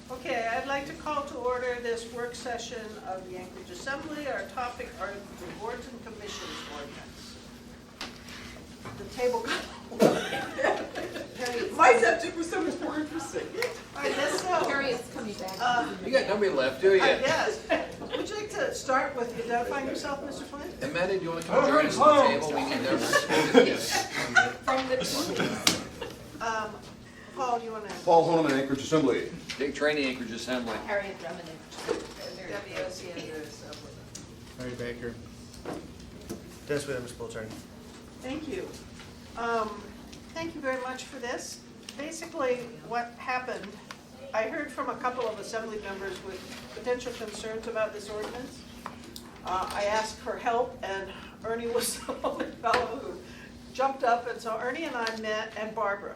Okay, I'd like to call to order this work session of the Anchorage Assembly. Our topic are the boards and commissions ordinance. The table. My subject was so much more interesting. All right, let's go. Harriet's coming back. You got nobody left, do you? Yes. Would you like to start with identifying yourself, Mr. Flynn? And Maddie, do you want to come join us at the table? We need to. From the team. Paul, do you want to? Paul Honeman, Anchorage Assembly. Dick Trainee, Anchorage Assembly. Harriet Drummond. Debbie Oceander is over there. Larry Baker. Dennis Williams, School Attorney. Thank you. Thank you very much for this. Basically, what happened, I heard from a couple of assembly members with potential concerns about this ordinance. I asked for help, and Ernie was the only fellow who jumped up, and so Ernie and I met, and Barbara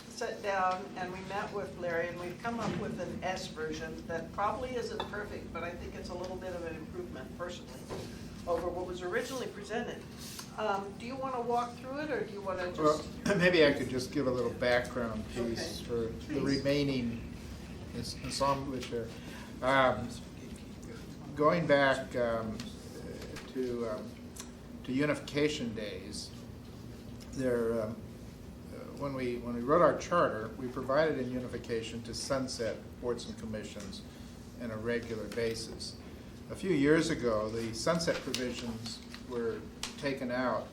sat down, and we met with Larry, and we've come up with an S version that probably isn't perfect, but I think it's a little bit of an improvement, personally, over what was originally presented. Do you want to walk through it, or do you want to just? Well, maybe I could just give a little background piece Okay. for the remaining ensemble here. Going back to unification days, there, when we wrote our charter, we provided in unification to sunset boards and commissions on a regular basis. A few years ago, the sunset provisions were taken out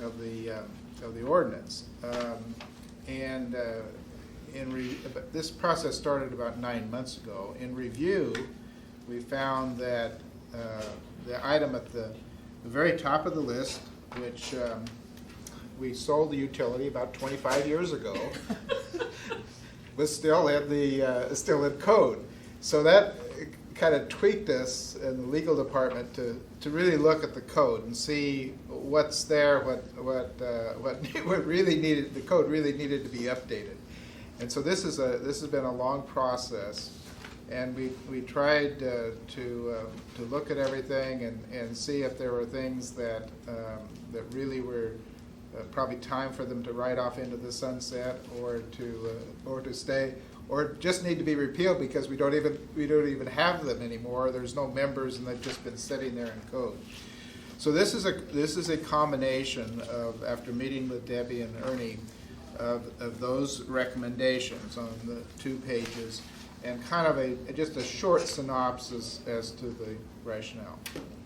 of the ordinance, this process started about 9 months ago. In review, we found that the item at the very top of the list, which we sold the utility about 25 years ago, was still in code. So that kind of tweaked us in the legal department to really look at the code and see what's there, what really needed, the code really needed to be updated. And so this has been a long process, and we tried to look at everything and see if there were things that really were probably time for them to ride off into the sunset, or to stay, or just need to be repealed because we don't even have them anymore. There's no members, and they've just been sitting there in code. So this is a combination of, after meeting with Debbie and Ernie, of those recommendations on the 2 pages, and kind of just a short synopsis as to the rationale.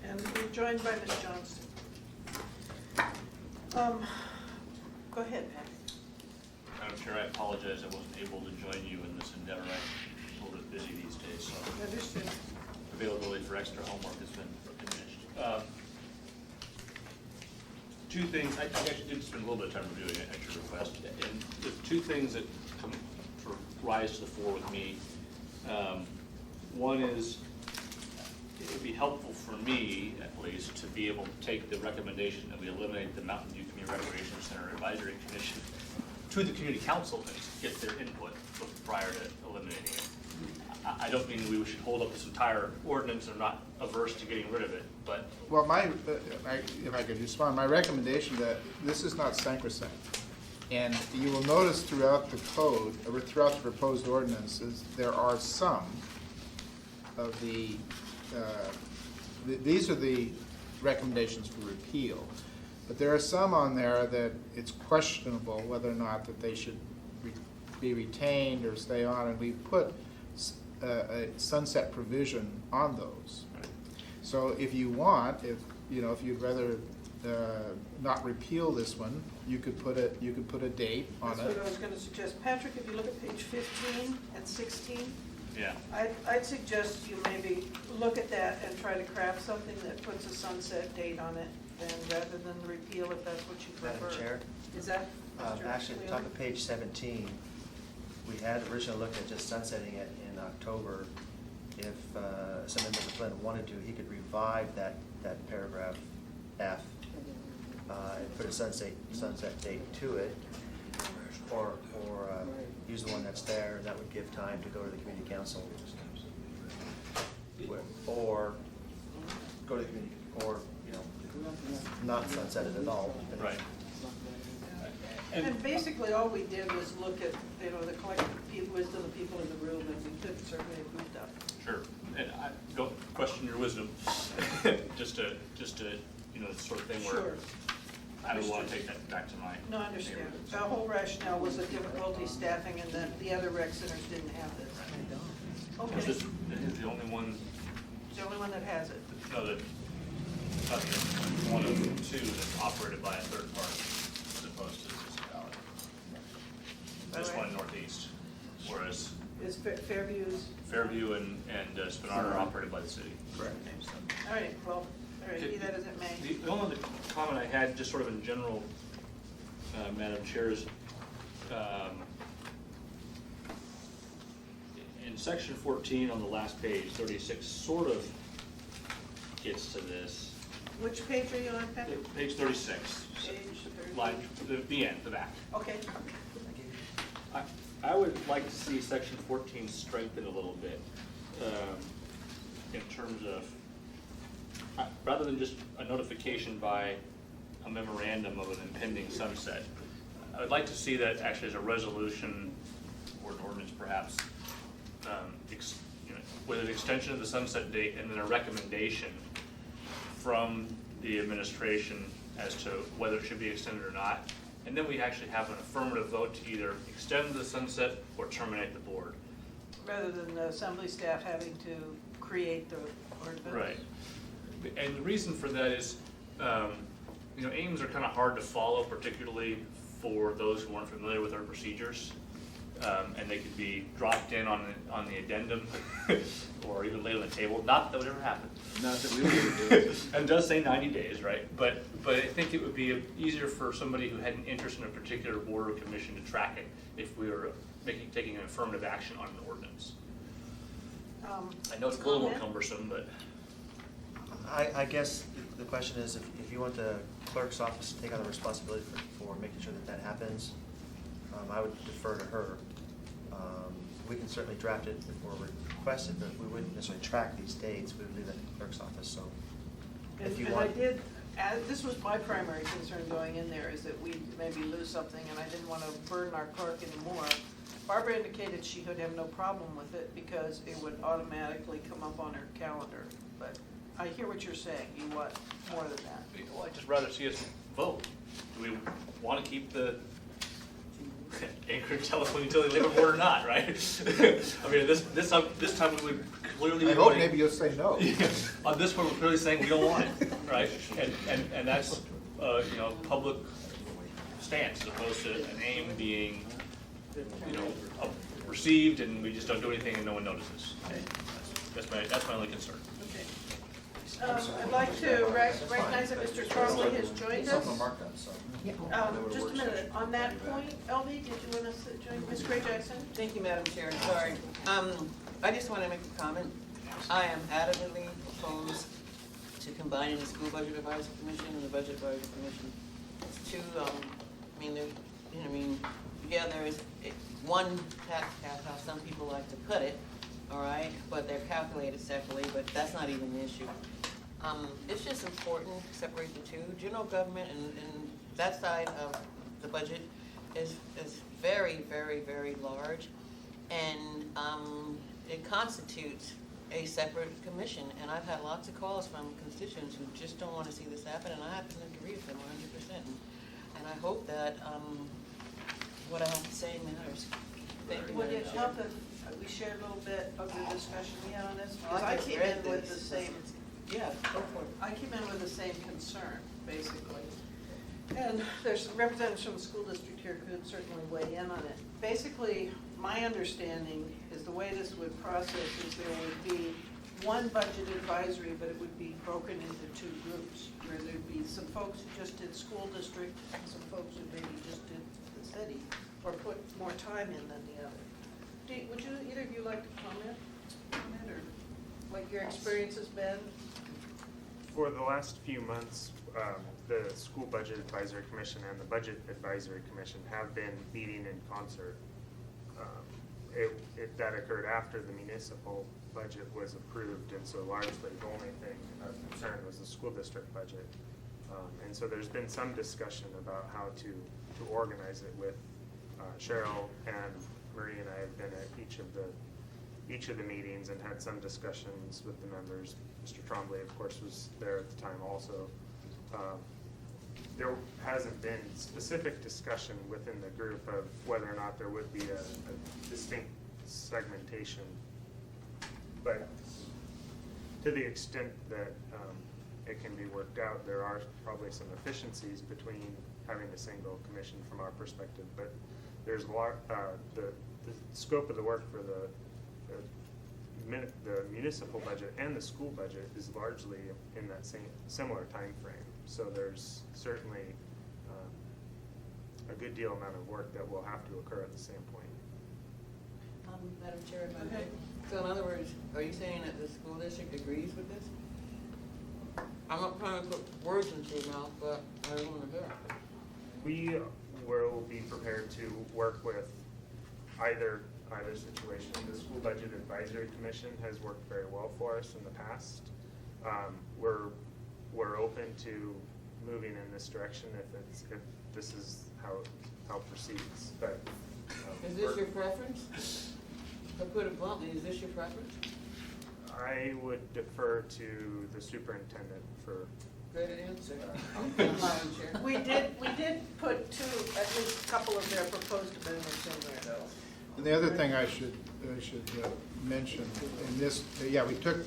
And we're joined by Ms. Johnston. Go ahead, Pat. Madam Chair, I apologize I wasn't able to join you in this endeavor. I'm a little bit busy these days, so Understood. availability for extra homework has been diminished. 2 things, I actually did spend a little bit of time reviewing it at your request, and the 2 things that come rise to the fore with me. One is, it would be helpful for me, at least, to be able to take the recommendation that we eliminate the Mountain View Community Recreation Center Advisory Commission to the Community Council and get their input prior to eliminating it. I don't mean we should hold up this entire ordinance. I'm not averse to getting rid of it, but. Well, if I could respond, my recommendation that this is not sacrosanct. And you will notice throughout the code, or throughout the proposed ordinances, there are some of these are the recommendations for repeal. But there are some on there that it's questionable whether or not that they should be retained or stay on, and we put a sunset provision on those. Right. So if you want, if you'd rather not repeal this one, you could put a date on it. That's what I was going to suggest. Patrick, if you look at page 15 and 16, Yeah. I'd suggest you maybe look at that and try to craft something that puts a sunset date on it, and rather than repeal, if that's what you prefer. Madam Chair? Is that? Mr. Actually, at the top Leon? of page 17, we had originally looked at just sunsetting it in October. If some member of the Flynn wanted to, he could revive that paragraph F and put a sunset date to it, or use the one that's there, and that would give time to go to the community council, or go to the community, or not sunset it at all. Right. And basically, all we did was look at, the collective wisdom of people in the room, and we certainly have moved up. Sure, and I don't question your wisdom, just to, you know, the sort of thing where Sure. I don't want to Understood. take that back to my. No, I understand. neighborhood. The whole rationale was the difficulty staffing and that the other rec centers didn't have this. Is Okay, this is the only one, it's the only one that has it. no, not the one of two that's operated by a third party as opposed to the municipality. This Alright. one northeast, whereas Is Fairview's? Fairview and Spenard are operated by the city. Correct. All right, well, all right, be that as it may. The only other comment I had, just sort of in general, Madam Chair, is in section 14 on the last page, 36, sort of gets to this. Which page are you on, Patrick? Page 36, Page 30. line, the end, the back. Okay, I would like to see section 14 strengthened a little bit in terms of, rather than just a notification by a memorandum of an impending sunset, I would like to see that actually as a resolution or an ordinance perhaps, you know, with an extension of the sunset date and then a recommendation from the administration as to whether it should be extended or not. And then we actually have an affirmative vote to either extend the sunset or terminate the board. rather than the assembly staff having to create the ordinance. Right. And the reason for that is, you know, aims are kind of hard to follow, particularly for those who aren't familiar with our procedures. And they could be dropped in on the addendum or even laid on the table. Not that would ever happen. Not that we would ever do it. And it does say 90 days, right? But I think it would be easier for somebody who had an interest in a particular board or commission to track it if we were taking an affirmative action on an ordinance. I know it's a little more Comment? cumbersome, but I guess the question is, if you want the clerk's office to take on the responsibility for making sure that happens, I would defer to her. We can certainly draft it or request it, but we wouldn't necessarily track these dates. We would leave that to the clerk's office, so if you And want. I did, this was my primary concern going in there, is that we maybe lose something, and I didn't want to burden our clerk anymore. Barbara indicated she would have no problem with it because it would automatically come up on her calendar. But I hear what you're saying, you want more than that. well, I'd just rather see us vote. Do we want to keep the Anchorage Telephone Utility Labor Board or not, right? I mean, this time we would clearly be I hope voting. maybe you'll say no. On this one, we're clearly saying we don't want it, right? And that's, you know, public stance as opposed to an aim being, you know, received and we just don't do anything and no one notices. That's my only concern. Okay. I'd like to recognize that Mr. Crowley has joined us. Just a minute, on that point, LB, did you want us to join Ms. Gray Jackson? Thank you, Madam Chair, sorry. I just want to make a comment. I am adamantly opposed to combining the School Budget Advisory Commission and the Budget Advisory Commission. It's two, yeah, there is one tax cap, how some people like to put it, all right, but they're calculated separately, but that's not even the issue. It's just important to separate the two. General government and that side of the budget is very, very, very large, and it constitutes a separate commission. And I've had lots of calls from constituents who just don't want to see this happen, and I happen to agree with them 100%. And I hope that what I have to say matters. Thank you. Would it Madam Chair. help if we shared a little bit of the discussion we had on this? Because I I just came read in with the this. same, Yeah, go for it. I came in with the same concern, basically. And there's representatives from the school district here who could certainly weigh in on it. Basically, my understanding is the way this would process is there would be one budget advisory, but it would be broken into two groups, where there'd be some folks who just did school district, and some folks who maybe just did the city, or put more time in than the other. Would you, either of you like to comment on it, or what your experience has been? For the last few months, the School Budget Advisory Commission and the Budget Advisory Commission have been meeting in concert. That occurred after the municipal budget was approved, and so largely the only thing of concern was the school district budget. And so there's been some discussion about how to organize it with Cheryl and Marie and I have been at each of the each of the meetings and had some discussions with the members. Mr. Trombley, of course, was there at the time also. There hasn't been specific discussion within the group of whether or not there would be a distinct segmentation. But to the extent that it can be worked out, there are probably some efficiencies between having a single commission from our perspective. But there's a lot, the scope of the work for the municipal budget and the school budget is largely in that same similar time frame. So there's certainly a good deal amount of work that will have to occur at the same point. Madam Chair, if I may. So in other words, are you saying that the school district agrees with this? I'm not trying to put words into your mouth, but I don't want to hear it. We will be prepared to work with either situation. The School Budget Advisory Commission has worked very well for us in the past. We're open to moving in this direction if this is how it proceeds. But Is this your preference? To put it bluntly, is this your preference? I would defer to the superintendent for. Good answer. Madam Chair. We did put at least a couple of their proposed amendments in there, though. And the other thing I should mention in this, we took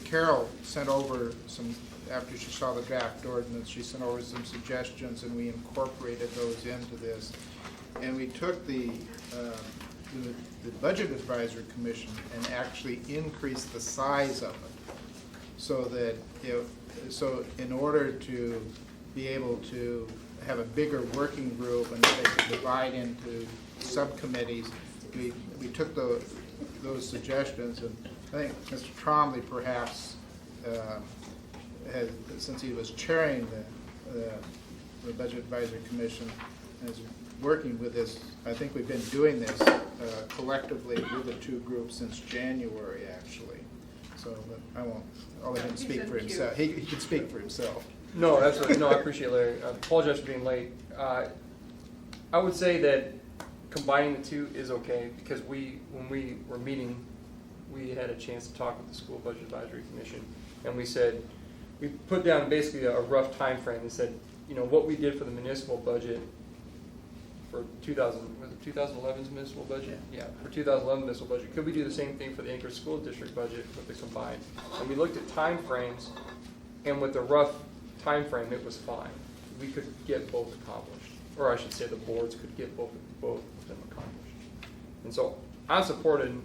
Carol sent over some, after she saw the draft ordinance, she sent over some suggestions, and we incorporated those into this. And we took the Budget Advisory Commission and actually increased the size of it, so that in order to be able to have a bigger working group and they could divide into subcommittees, we took those suggestions, and I think Mr. Trombley perhaps since he was chairing the Budget Advisory Commission, is working with this. I think we've been doing this collectively with the two groups since January, actually. So, but I'll let him speak for himself. He can speak for himself. No, that's right. No, I appreciate it, Larry. I apologize for being late. I would say that combining the two is okay, because when we were meeting, we had a chance to talk with the School Budget Advisory Commission, and we put down basically a rough time frame and said, what we did for the municipal budget for 2011's municipal budget? Yeah, for 2011 municipal budget. Could we do the same thing for the Anchorage School District budget with the combined? And we looked at time frames, and with the rough time frame, it was fine. We could get both accomplished, or I should say the boards could get both of them accomplished. And so I'm supporting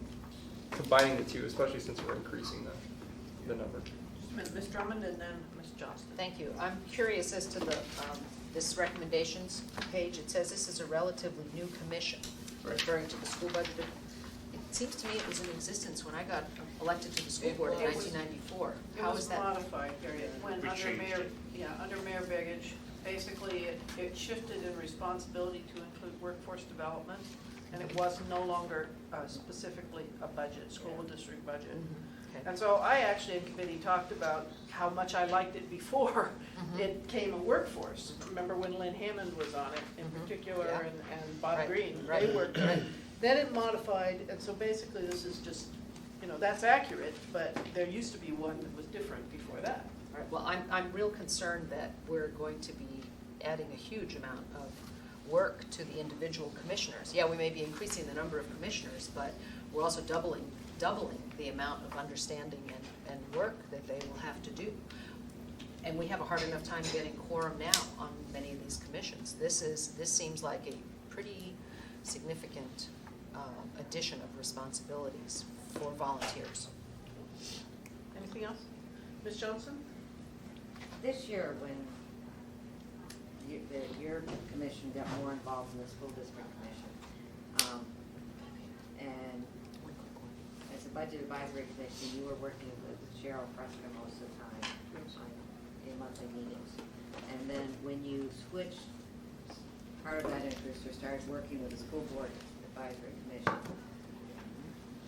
combining the two, especially since we're increasing the number. Ms. Drummond and then Ms. Johnston. Thank you. I'm curious as to this recommendations page. It says this is a relatively new commission, referring to the school budget. It seems to me it was in existence when I got elected to the school board in 1994. How is that? It was modified, period. When We under changed Mayor, it. under Mayor Begich, basically it shifted in responsibility to include workforce development, and it was no longer specifically a budget, school district budget. Okay. And so I actually in committee talked about how much I liked it before it came a workforce. Remember when Lynn Hammond was on it in particular, Yeah. and Bob Right. Green, Right. they worked on it. Then it modified, and so basically this is just, that's accurate, but there used to be one that was different before that. All right. Well, I'm real concerned that we're going to be adding a huge amount of work to the individual commissioners. Yeah, we may be increasing the number of commissioners, but we're also doubling the amount of understanding and work that they will have to do. And we have a hard enough time getting quorum now on many of these commissions. This seems like a pretty significant addition of responsibilities for volunteers. Anything else? Ms. Johnson? This year, when your commission got more involved in the school district commission, and as a budget advisory commission, you were working with Cheryl Fresca most of the time in monthly meetings. And then when you switched part of that interest or started working with the school board advisory commission,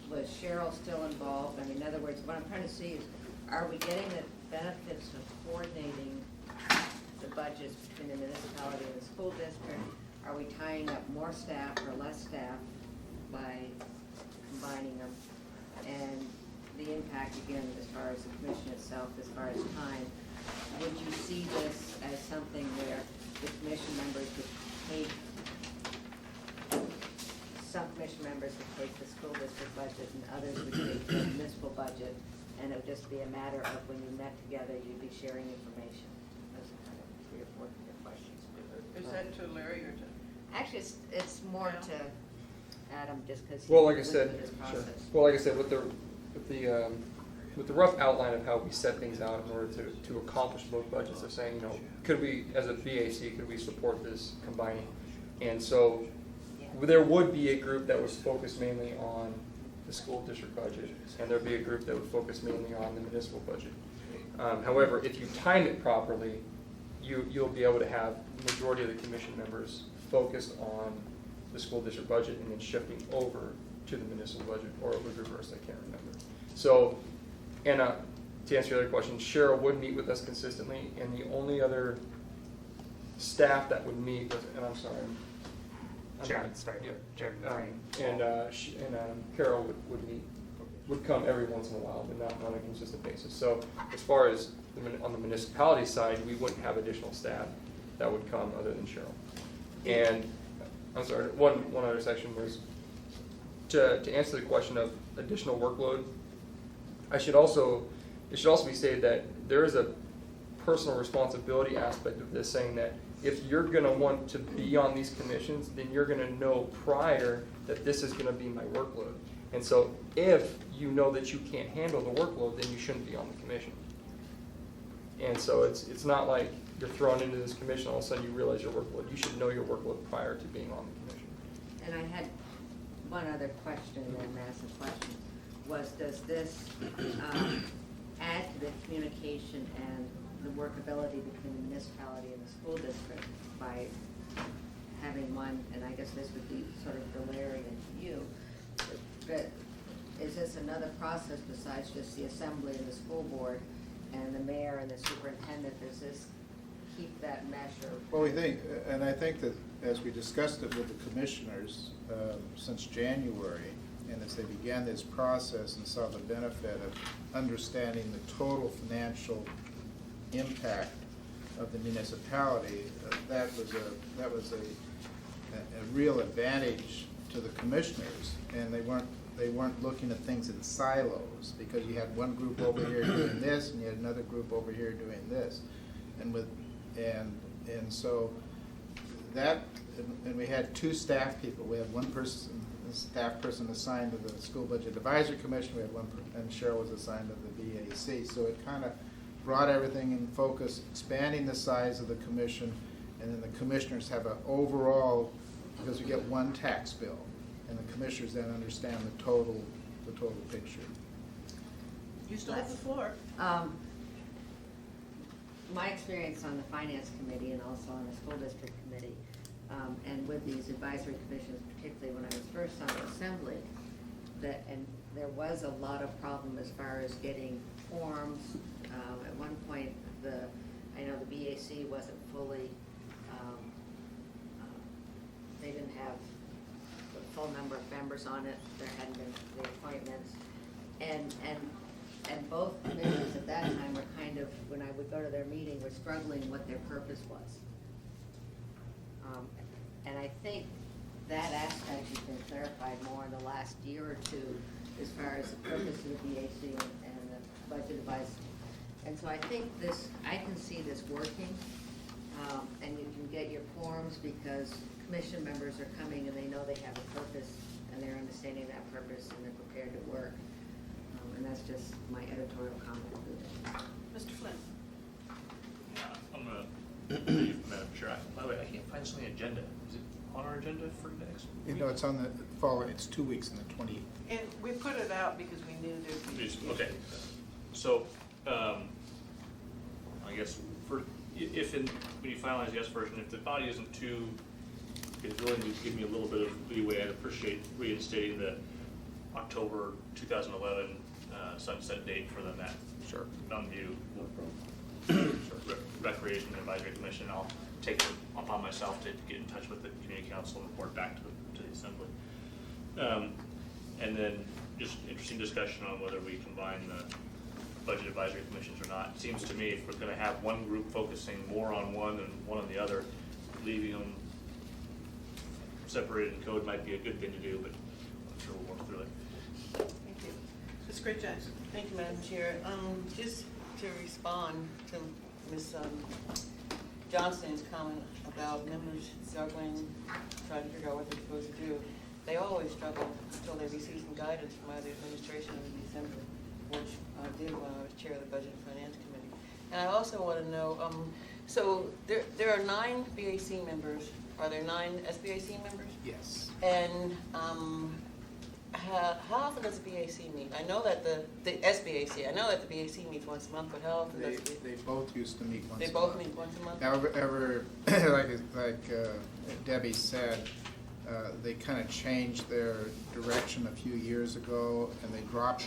was Cheryl still involved? I mean, in other words, what I'm trying to see is, are we getting the benefits of coordinating the budgets between the municipality and the school district? Are we tying up more staff or less staff by combining them. And the impact, again, as far as the commission itself, as far as time, would you see this as something where the commission members would take, some commission members would take the school district budget and others would take the municipal budget, and it would just be a matter of when you met together, you'd be sharing information? Those are kind of 3 or 4 different questions. Is that to Larry or to? Actually, it's more to Adam, just because he Well, like I went said, through this sure. process. Well, like I said, with the rough outline of how we set things out in order to accomplish both budgets, of saying, could we, as a BAC, could we support this combining? And so there would be a group that was focused mainly on the school district budget, and there'd be a group that would focus mainly on the municipal budget. However, if you time it properly, you'll be able to have the majority of the commission members focused on the school district budget and then shifting over to the municipal budget, or it would reverse, I can't remember. So, and to answer your other question, Cheryl would meet with us consistently, and the only other staff that would meet was, and I'm sorry, Chad Steiger. Carol would come every once in a while, but not on a consistent basis. So as far as on the municipality side, we wouldn't have additional staff that would come other than Cheryl. And I'm sorry, one other section was to answer the question of additional workload. It should also be stated that there is a personal responsibility aspect of this, saying that if you're going to want to be on these commissions, then you're going to know prior that this is going to be my workload. And so if you know that you can't handle the workload, then you shouldn't be on the commission. And so it's not like you're thrown into this commission, all of a sudden you realize your workload. You should know your workload prior to being on the commission. And I had one other question, then massive question, was does this add to the communication and the workability between the municipality and the school district by having one, and I guess this would be sort of the Larry and you, but is this another process besides just the assembly and the school board and the mayor and the superintendent? Does this keep that measure? Well, I think that as we discussed it with the commissioners since January, and as they began this process and saw the benefit of understanding the total financial impact of the municipality, that was a real advantage to the commissioners, and they weren't looking at things in silos, because you had one group over here doing this and you had another group over here doing this, and so that, and we had 2 staff people. We had one person, a staff person assigned to the School Budget Advisory Commission. We had one, and Cheryl was assigned to the BAC. So it kind of brought everything in focus, expanding the size of the commission, and then the commissioners have an overall, because we get one tax bill, and the commissioners then understand the total picture. You still have the floor. My experience on the finance committee and also on the school district committee, and with these advisory commissions, particularly when I was first on the assembly, and there was a lot of problem as far as getting forms. At one point, I know the BAC wasn't fully, they didn't have the full number of members on it. There hadn't been the appointments. And both committees at that time were kind of, when I would go to their meeting, were struggling what their purpose was. And I think that aspect has been clarified more in the last year or two as far as the purpose of the BAC and the budget advice. And so I think I can see this working, and you can get your forms because commission members are coming and they know they have a purpose and they're understanding that purpose and they're prepared to work. And that's just my editorial comment. Mr. Flynn. Yeah, I'm gonna leave, Madam Chair. By the way, I can't find this on the agenda. Is it on our agenda for next week? It's on the following, it's 2 weeks in the 20th. And we put it out because we knew there'd be issues. Okay, so, I guess, when you finalize the S version, if the body is willing to give me a little bit of leeway, I'd appreciate reinstating the October 2011 sunset date for the Mountain View Recreation Advisory Commission. I'll take it upon myself to get in touch with the Community Council and report back to the Assembly. And then just interesting discussion on whether we combine the budget advisory commissions or not. It seems to me if we're gonna have one group focusing more on one and one on the other, leaving them separated in code might be a good thing to do, but I'm sure we'll work through it. Thank you. Ms. Great Jackson. Thank you, Madam Chair. Just to respond to Ms. Johnston's comment about members struggling, trying to figure out what they're supposed to do. They always struggle until they receive some guidance from either administration or the assembly, which I did when I was chair of the Budget and Finance Committee. And I also want to know, so there are 9 BAC members. Are there 9 SBAC members? Yes. And how often does the BAC meet? I know that the SBAC, I know that the BAC meets once a month, but how often does the They both used to meet once a month. They both meet once a month? However, like Debbie said, they kind of changed their direction a few years ago, and they dropped.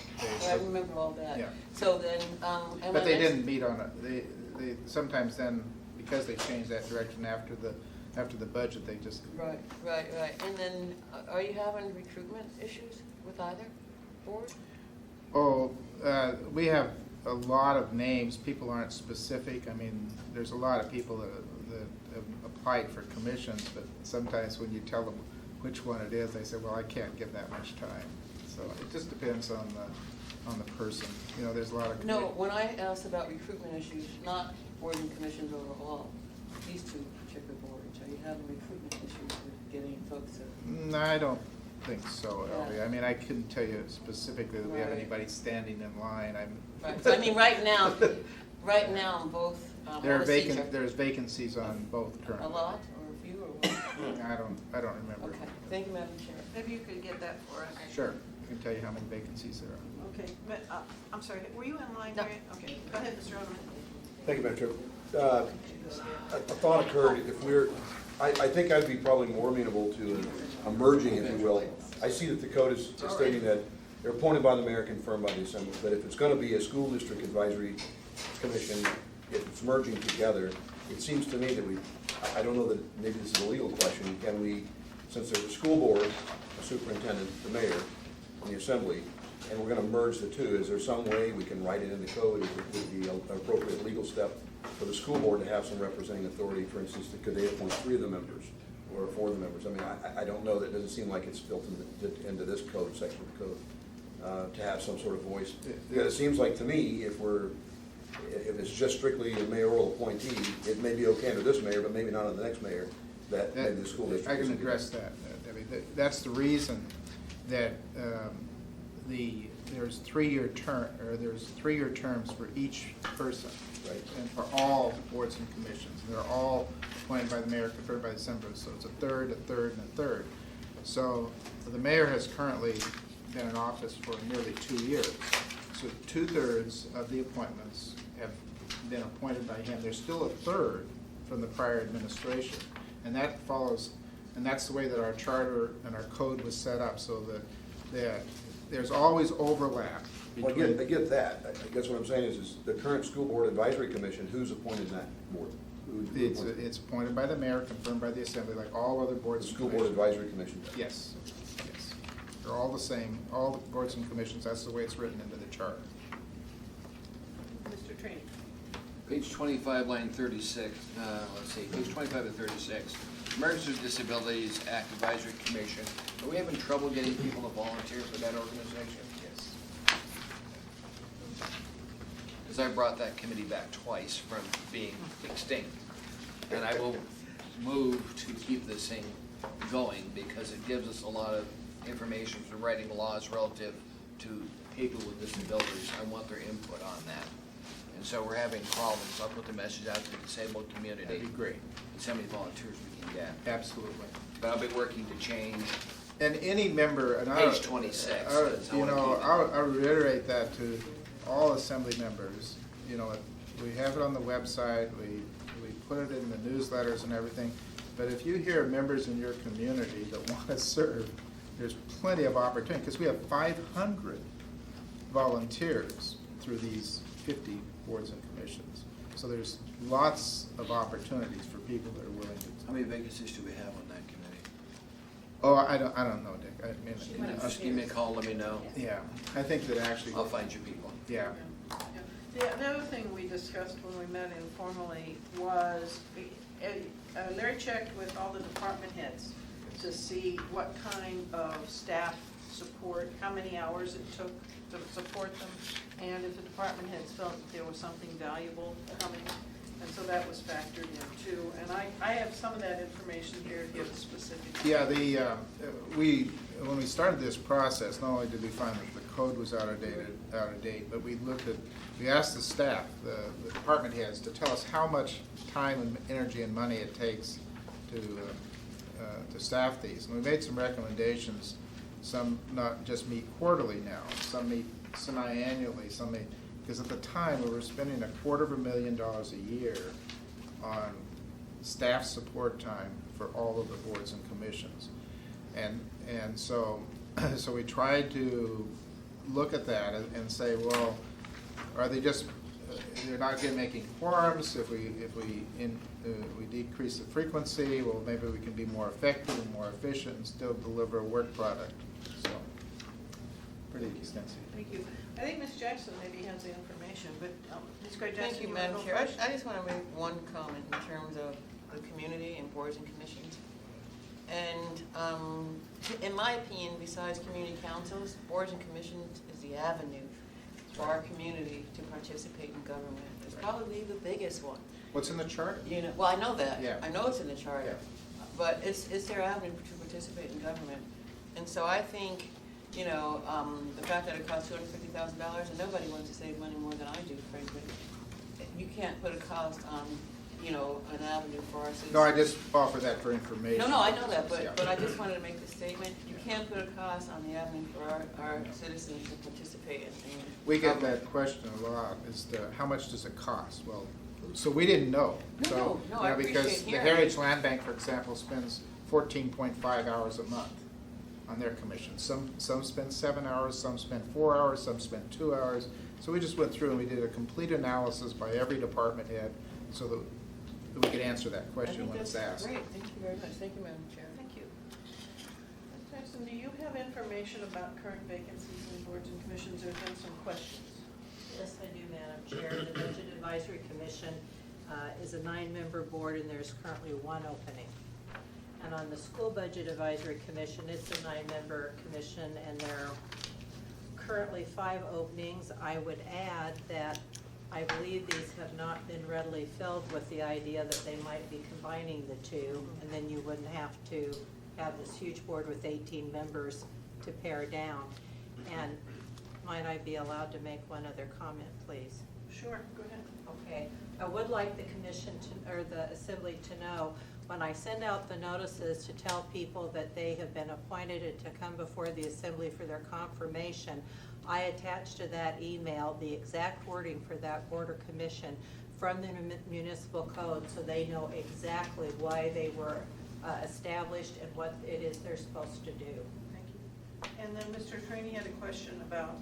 I remember all that. Yeah. So then, But they didn't meet on it. They sometimes then, because they changed that direction after the budget, they just. Right. And then, are you having recruitment issues with either board? Oh, we have a lot of names. People aren't specific. I mean, there's a lot of people that have applied for commissions, but sometimes when you tell them which one it is, they say, well, I can't give that much time. So it just depends on the person. You know, there's a lot of. No, when I asked about recruitment issues, not boards and commissions overall, these 2 particular boards, are you having recruitment issues with getting folks to? I don't think so, Elvie. Yeah. I mean, I couldn't tell you specifically that we have Right. anybody standing in line. Right, so I mean, right now, both, There are all the seats there's vacancies on both currently. A lot, or a few, or what? I don't remember. Okay, thank you, Madam Chair. Maybe you could get that for us. Sure, I can tell you how many vacancies there are. Okay, but, I'm sorry, were you in line, No. Harriet? Okay, go ahead, Mr. Oderman. Thank you, Madam Chair. A thought occurred, if we're, I think I'd be probably more amenable to a merging, if you will. I see that the code is stating that they're appointed by the mayor, confirmed by the assembly, but if it's gonna be a school district advisory commission, if it's merging together, it seems to me that I don't know that, maybe this is a legal question, can we, since there's a school board, a superintendent, the mayor, and the assembly, and we're gonna merge the 2, is there some way we can write it in the code, if it would be an appropriate legal step for the school board to have some representing authority? For instance, could they appoint 3 of the members or 4 of the members? I mean, I don't know, that doesn't seem like it's built into this code, section of the code, to have some sort of voice. Because it seems like to me, if it's just strictly a mayoral appointee, it may be okay under this mayor, but maybe not under the next mayor, that maybe the school district. I can address that, Debbie. That's the reason that there's 3-year terms for each person. Right. And for all boards and commissions. They're all appointed by the mayor, confirmed by the assembly, so it's a third, and a third. So the mayor has currently been in office for nearly 2 years. So 2/3 of the appointments have been appointed by him. There's still a third from the prior administration. And that follows, and that's the way that our charter and our code was set up, so that there's always overlap. Well, I get that. I guess what I'm saying is the current school board advisory commission, who's appointed that board? It's appointed by the mayor, confirmed by the assembly, like all other The boards and school board commissions. advisory commission? Yes. They're all the same, all the boards and commissions, that's the way it's written into the charter. Mr. Trini. Page 25, line 36, let's see, page 25 to 36. Americans with Disabilities Act Advisory Commission. Are we having trouble getting people to volunteer for that organization? Yes. Because I brought that committee back twice from being extinct. And I will move to keep this thing going because it gives us a lot of information for writing laws relative to people with disabilities. I want their input on that. And so we're having problems. I'll put the message out to the disabled community. That'd be great. And how many volunteers we can get. Absolutely. But I'll be working to change And any member, and I'll. page 26. You know, I'll reiterate that to all assembly members. You know, we have it on the website, we put it in the newsletters and everything. But if you hear members in your community that want to serve, there's plenty of opportunity, because we have 500 volunteers through these 50 boards and commissions. So there's lots of opportunities for people that are willing to. How many vacancies do we have on that Oh, I don't know, Dick. I mean, Just give me a call, let me know. yeah, I think that actually, I'll find you people. yeah. The other thing we discussed when we met informally was, Larry checked with all the department heads to see what kind of staff support, how many hours it took to support them, and if the department heads felt that there was something valuable coming. And so that was factored in too. And I have some of that information here to give specifics. Yeah, when we started this process, not only did we find that the code was out of date, but we asked the staff, the department heads, to tell us how much time and energy and money it takes to staff these. And we made some recommendations. Some not just meet quarterly now, some meet semi-annually, some meet, because at the time we were spending $250,000 a year on staff support time for all of the boards and commissions. And so we tried to look at that and say, well, are they just, they're not making quorums? If we decrease the frequency, well, maybe we can be more effective and more efficient and still deliver a work product. So, pretty extensive. Thank you. I think Ms. Jackson maybe has the information, but Ms. Gray Jackson, Thank you, you want to Madam go Chair. first? I just want to make one comment in terms of the community and boards and commissions. And in my opinion, besides community councils, boards and commissions is the avenue for our community to participate in government. It's probably the biggest one. What's in the chart? You know, well, I know that. Yeah. I know it's in the charter. Yeah. But it's their avenue to participate in government. And so I think, you know, the fact that it costs $250,000, and nobody wants to save money more than I do, frankly. You can't put a cost on, you know, an avenue for our citizens. No, I just offer that for information. No, I know that, Yeah. but I just wanted to make the statement, you can't put a cost on the avenue for our citizens to participate in. We get that question a lot, is how much does it cost? Well, so we didn't know. No, I appreciate because the hearing. Heritage Land Bank, for example, spends 14.5 hours a month on their commission. Some spend 7 hours, some spend 4 hours, some spend 2 hours. So we just went through and we did a complete analysis by every department head so that we could answer that question when it's asked. Great, thank you very much. Thank you, Madam Chair. Thank you. Ms. Jackson, do you have information about current vacancies in boards and commissions? There's been some questions. Yes, I do, Madam Chair. The Budget Advisory Commission is a 9-member board, and there's currently 1 opening. And on the School Budget Advisory Commission, it's a 9-member commission, and there are currently 5 openings. I would add that I believe these have not been readily filled with the idea that they might be combining the two, and then you wouldn't have to have this huge board with 18 members to pare down. And might I be allowed to make one other comment, please? Sure, go ahead. Okay, I would like the commission to, or the assembly to know, when I send out the notices to tell people that they have been appointed and to come before the assembly for their confirmation, I attach to that email the exact wording for that board or commission from the municipal code, so they know exactly why they were established and what it is they're supposed to do. Thank you. And then Mr. Trini had a question about,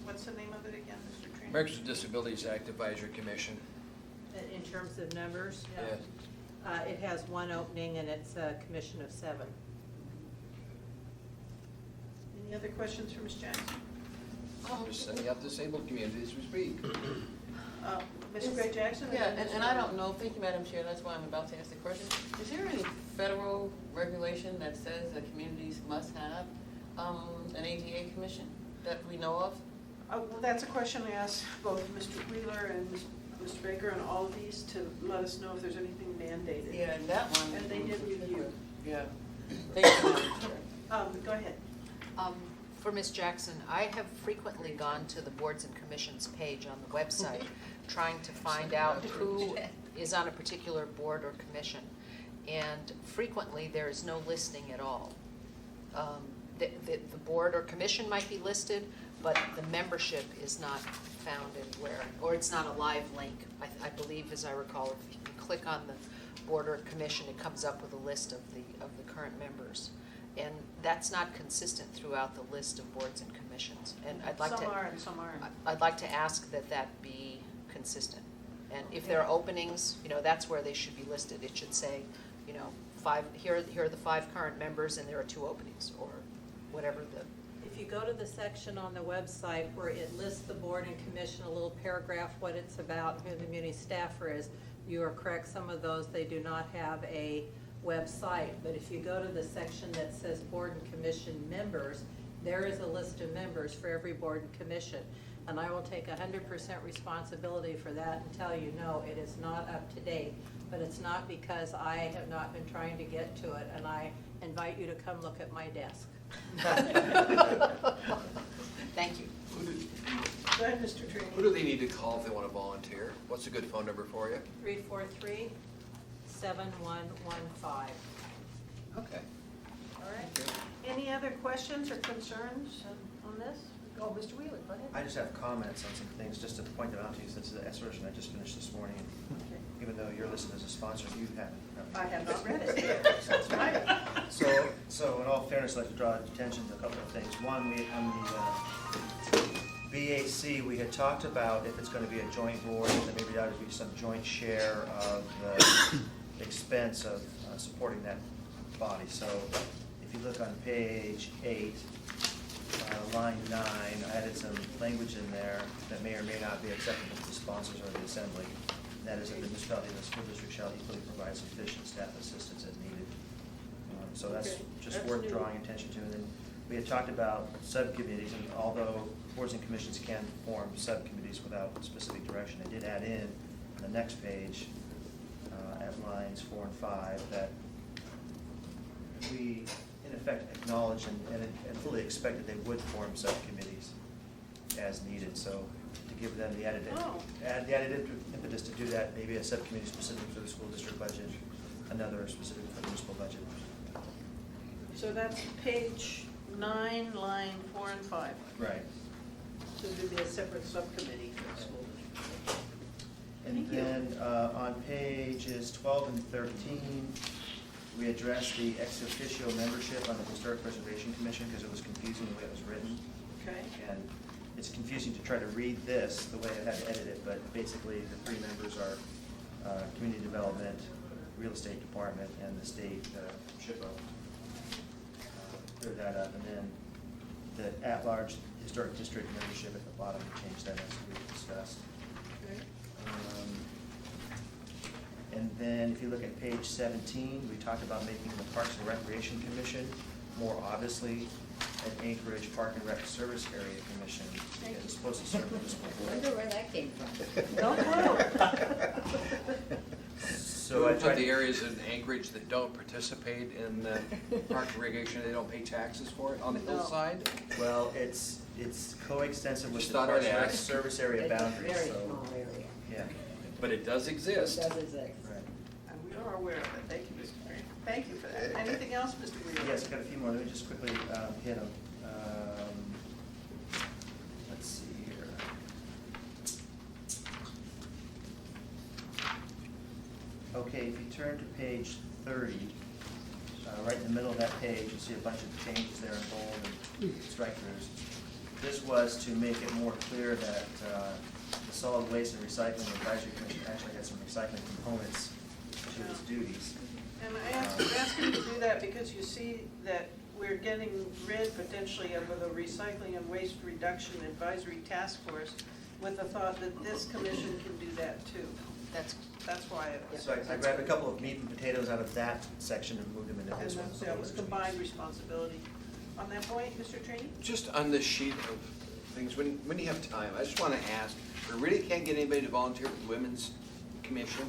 what's the name of it again, Mr. Trini? Americans with Disabilities Act Advisory Commission. In terms of numbers? Yes. It has 1 opening, and it's a commission of 7. Any other questions for Ms. Jackson? I'm just setting up disabled communities as we speak. Ms. Gray Jackson? Yeah, then and Mr. I don't know, thank you, Madam Chair, that's why I'm about to ask the question. Is there any federal regulation that says that communities must have an ADA commission that we know of? Well, that's a question I asked both Mr. Wheeler and Mr. Baker on all of these to let us know if there's anything mandated. Yeah, and that one. And they did review. Yeah. Thank you, Madam Chair. Go ahead. For Ms. Jackson, I have frequently gone to the boards and commissions page on the website trying to find out who is on a particular board or commission. And frequently, there is no listing at all. The board or commission might be listed, but the membership is not found anywhere, or it's not a live link. I believe, as I recall, if you click on the board or commission, it comes up with a list of the current members. And that's not consistent throughout the list of boards and commissions. And I'd like Some to, are and some aren't. I'd like to ask that be consistent. And if there are openings, that's where they should be listed. It should say, here are the 5 current members and there are 2 openings, or whatever the, If you go to the section on the website where it lists the board and commission, a little paragraph, what it's about, who the community staffer is, you are correct, some of those, they do not have a website. But if you go to the section that says board and commission members, there is a list of members for every board and commission. And I will take 100% responsibility for that and tell you, no, it is not up to date. But it's not because I have not been trying to get to it, and I invite you to come look at my desk. thank you. Go ahead, Mr. Trini. Who do they need to call if they want to volunteer? What's a good phone number for you? 343-7115. Okay. All right. Any other questions or concerns on this? Oh, Mr. Wheeler, go ahead. I just have comments on some things, just to point them out to you, since the resolution I just finished this morning. Okay. Even though you're listed as a sponsor, you haven't. I have not read it. Sounds right. So in all fairness, I'd like to draw attention to a couple of things. One, on the BAC, we had talked about if it's going to be a joint board, that maybe there ought to be some joint share of the expense of supporting that body. So if you look on page 8, line 9, I added some language in there that may or may not be acceptable to the sponsors or the assembly. And that is that the municipality and the school district shall equally provide sufficient staff assistance as needed. So that's Okay, just that's worth new. drawing attention to. And then we had talked about subcommittees, and although boards and commissions can form subcommittees without specific direction, I did add in on the next page at lines 4 and 5 that we in effect acknowledge and fully expect that they would form subcommittees as needed. So to give them the added impetus to do that, maybe a subcommittee specific for the school district budget, another specific for the municipal budget. So that's page 9, line 4 and 5. Right. So there'd be a separate subcommittee for the school district. And Thank you. then on pages 12 and 13, we addressed the ex officio membership on the Historic Preservation Commission because it was confusing the way it was written. Okay. And it's confusing to try to read this the way I had to edit it, but basically the 3 members are Community Development, Real Estate Department, and the state SHPO. Clear that up, and then the at-large Historic District membership at the bottom, change that as we discussed. Okay. And then if you look at page 17, we talked about making the Parks and Recreation Commission more obviously an Anchorage Park and Rec Service Area Commission. Because it's supposed to serve the municipal I board. wonder where that came from. Don't clue. So I Put tried the to, areas in Anchorage that don't participate in the park and recreation, they don't pay taxes for it on the No. hillside? well, it's coextensive with Just the thought Parks I'd and Rec ask. Service Area It's a boundaries, very so, small area. yeah. But it does It exist. does exist. Right. And we are aware of it. Thank you, Mr. Green. Thank you for that. Anything else, Mr. Wheeler? Yes, I've got a few more. Let me just quickly hit them. Let's see here. Okay, if you turn to page 30, right in the middle of that page, you'll see a bunch of changes there in bold and strike-throughs. This was to make it more clear that the Solid Waste and Recycling Advisory Commission actually had some recycling components to its duties. And I asked you to do that because you see that we're getting rid potentially of the Recycling and Waste Reduction Advisory Task Force with the thought that this commission can do that too. That's why it was. So I grabbed a couple of meat and potatoes out of that section and moved them into this one. That was combined responsibility. On that point, Mr. Trini? Just on this sheet of things, when you have time, I just want to ask, we really can't get anybody to volunteer with the Women's Commission?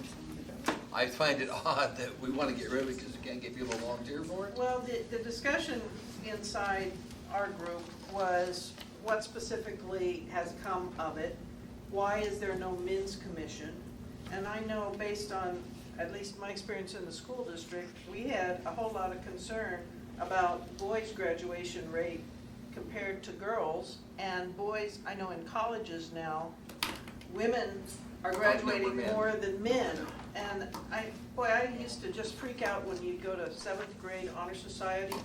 I find it odd that we want to get rid of it because we can't get people to volunteer for it. Well, the discussion inside our group was what specifically has come of it? Why is there no men's commission? And I know based on at least my experience in the school district, we had a whole lot of concern about boys' graduation rate compared to girls. And boys, I know in colleges now, women are graduating Outnumber men. more than men. And I used to just freak out when you'd go to 7th grade honor society.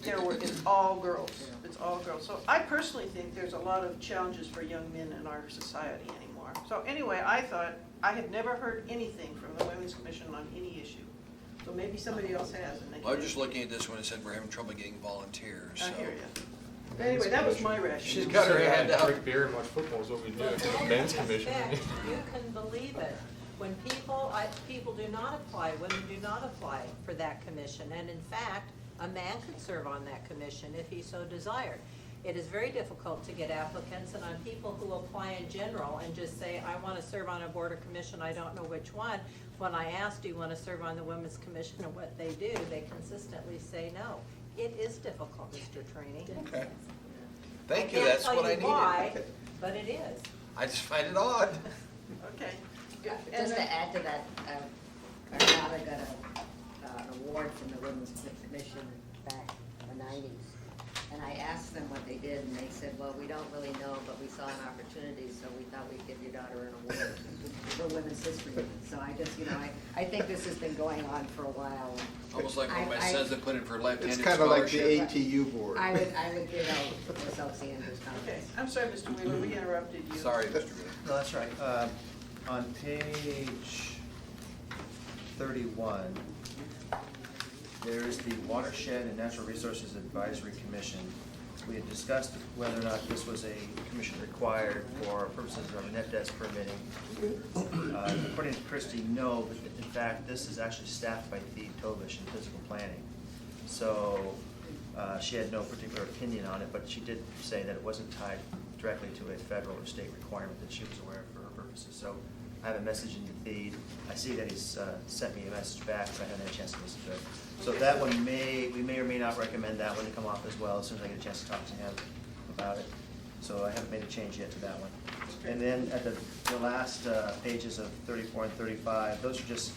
It's all girls. It's all girls. So I personally think there's a lot of challenges for young men in our society anymore. So anyway, I thought, I had never heard anything from the Women's Commission on any issue. So maybe somebody else has and they Well, I'm can't. just looking at this one, it said we're having trouble getting volunteers, so. I hear you. Anyway, that was my rationale. She's got her hand up. Drink beer and watch football is what we do. But It's a all men's due commission. respect, you can believe it. When people do not apply, women do not apply for that commission. And in fact, a man could serve on that commission if he so desired. It is very difficult to get applicants, and on people who apply in general and just say, I want to serve on a board or commission, I don't know which one. When I ask, do you want to serve on the Women's Commission and what they do, they consistently say no. It is difficult, Mr. Trainee. Okay. Thank you, that's what I can't tell you why, needed. but it is. I just find it odd. Okay. Good. And Just then- to add to that, our daughter got an award from the Women's Commission back in the 90s. And I asked them what they did, and they said, well, we don't really know, but we saw an opportunity, so we thought we'd give your daughter an award for Women's History Month. So I just, I think this has been going on for a while. Almost like when my I- sons that put in for left-handed It's kind of like the scholarship. ATU board. I would give out Miss Elsie Andrews' Okay, comments. I'm sorry, Mr. Wheeler, we interrupted you. Sorry, Mr. Green. No, that's right. On page 31, there's the Watershed and Natural Resources Advisory Commission. We had discussed whether or not this was a commission required for purposes of net desk permitting. According to Christie, no, but in fact, this is actually staffed by Thee Tobish in physical planning. So she had no particular opinion on it, but she did say that it wasn't tied directly to a federal or state requirement that she was aware of for her purposes. So I have a message into Thee. I see that he's sent me a message back, but I haven't had a chance to listen to it. So that one we may or may not recommend that one to come off as well, as soon as I get a chance to talk to him about it. So I haven't made a change yet to that one. And then at the last pages of 34 and 35, those are just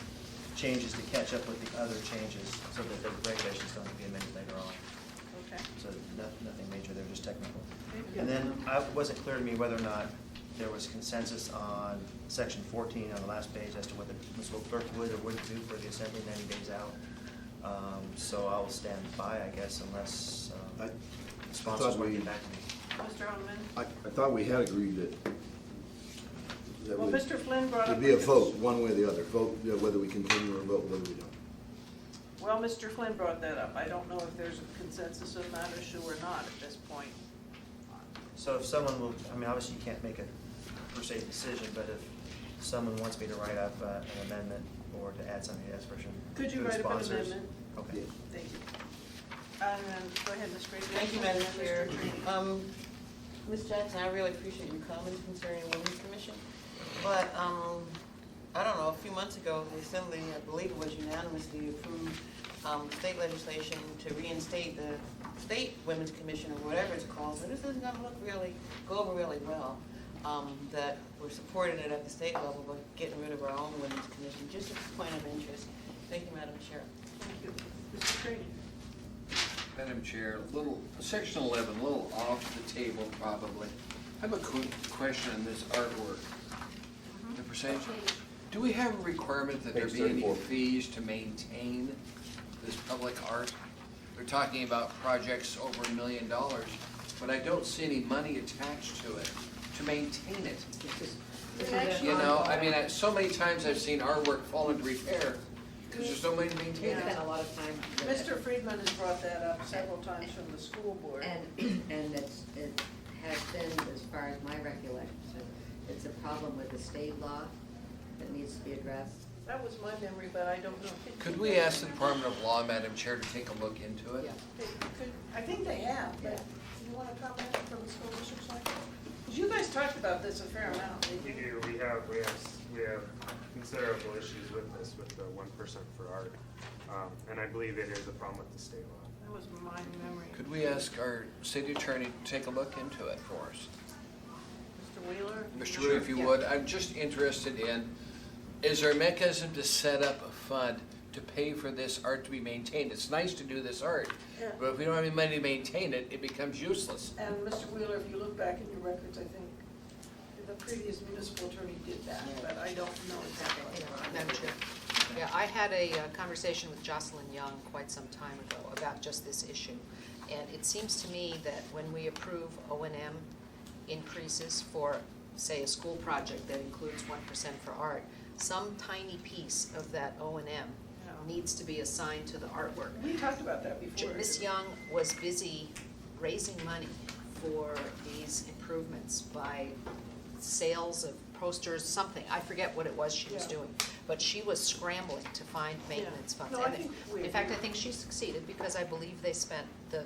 changes to catch up with the other changes, so that the regulations don't have to be amended later on. Okay. So nothing major, they're just technical. Okay. And then it wasn't clear to me whether or not there was consensus on section 14 on the last page as to whether the municipal clerk would or wouldn't do for the assembly 90 days out. So I will stand by, I guess, unless I sponsors thought want we- to get back to me. Mr. Holman? I thought we had agreed that Well, Mr. Flynn brought up. it'd be a vote, one way or the other, vote whether we continue or vote whether we don't. Well, Mr. Flynn brought that up. I don't know if there's a consensus on that issue or not at this point. So if someone will, I mean, obviously you can't make a per se decision, but if someone wants me to write up an amendment or to add something to that version. Could you to the write up an sponsors. amendment? Okay. Thank you. And then, go ahead, Ms. Gracie. Thank you, Madam Mr. Chair. Trainee. Ms. Jackson, I really appreciate your comments concerning the Women's Commission, but, I don't know, a few months ago, the Assembly, I believe it was unanimously approved, state legislation to reinstate the State Women's Commission, or whatever it's called, but this isn't gonna go over really well. That we're supporting it at the state level, but getting rid of our own Women's Commission, just as a point of interest. Thank you, Madam Chair. Thank you. Mr. Trainee. Madam Chair, section 11, a little off the table probably. I have a quick question on this artwork. The percentage, do we have a requirement that there Page be any 34. fees to maintain this public art? They're talking about projects over $1 million, but I don't see any money attached to it, to maintain it. You know, I mean, so many times I've seen artwork fall into repair because there's no money to We maintain it. spent a lot of time. with it. Mr. Friedman has brought that up several times from the school board. And it has been, as far as my recollection, it's a problem with the state law that needs to be addressed. That was my memory, but I don't know. Could we ask the Department of Law, Madam Chair, to take a look into it? I think they have, but you want to comment from the school district side? Because you guys talked about this a fair amount. We do, we have considerable issues with this, with the 1% for art. And I believe it is a problem with the state law. That was my memory. Could we ask our city attorney to take a look into it for us? Mr. Wheeler? Mr. Rue, if you would, I'm just interested in, is there a mechanism to set up a fund to pay for this art to be maintained? It's nice to do this art, Yeah. but if we don't have any money to maintain it, it becomes useless. And Mr. Wheeler, if you look back in your records, I think the previous municipal attorney did that, but I don't know exactly. Madam Chair. Yeah, I had a conversation with Jocelyn Young quite some time ago about just this issue. And it seems to me that when we approve O&M increases for, say, a school project that includes 1% for art, some tiny piece of that O&M needs to be assigned to the artwork. We talked about that before. Ms. Young was busy raising money for these improvements by sales of posters, something, I forget what it was she was Yeah. doing, but she was scrambling to find maintenance funds. No, I And think we in fact, I agree. think she succeeded, because I believe the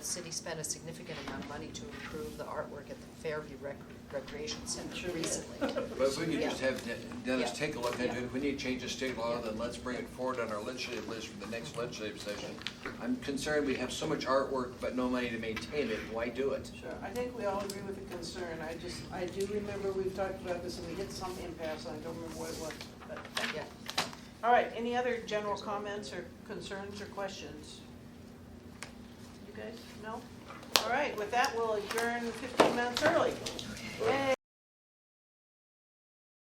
city spent a significant amount of money to improve the artwork at the Fairview Recreation Center Sure did. recently. But if we could just Yeah. have Dennis Yeah. take a look at Yeah. it, if we need to change the state law, Yeah. then let's bring it forward on our legislative list for the next legislative session. I'm concerned we have so much artwork but no money to maintain it, why do it? Sure, I think we all agree with the concern. I do remember we've talked about this and we hit some impasse, and I don't remember what it was, but thank you. Yeah. All right, any other general comments or concerns or questions? You guys, no? All right, with that, we'll adjourn 15 minutes early. Yay.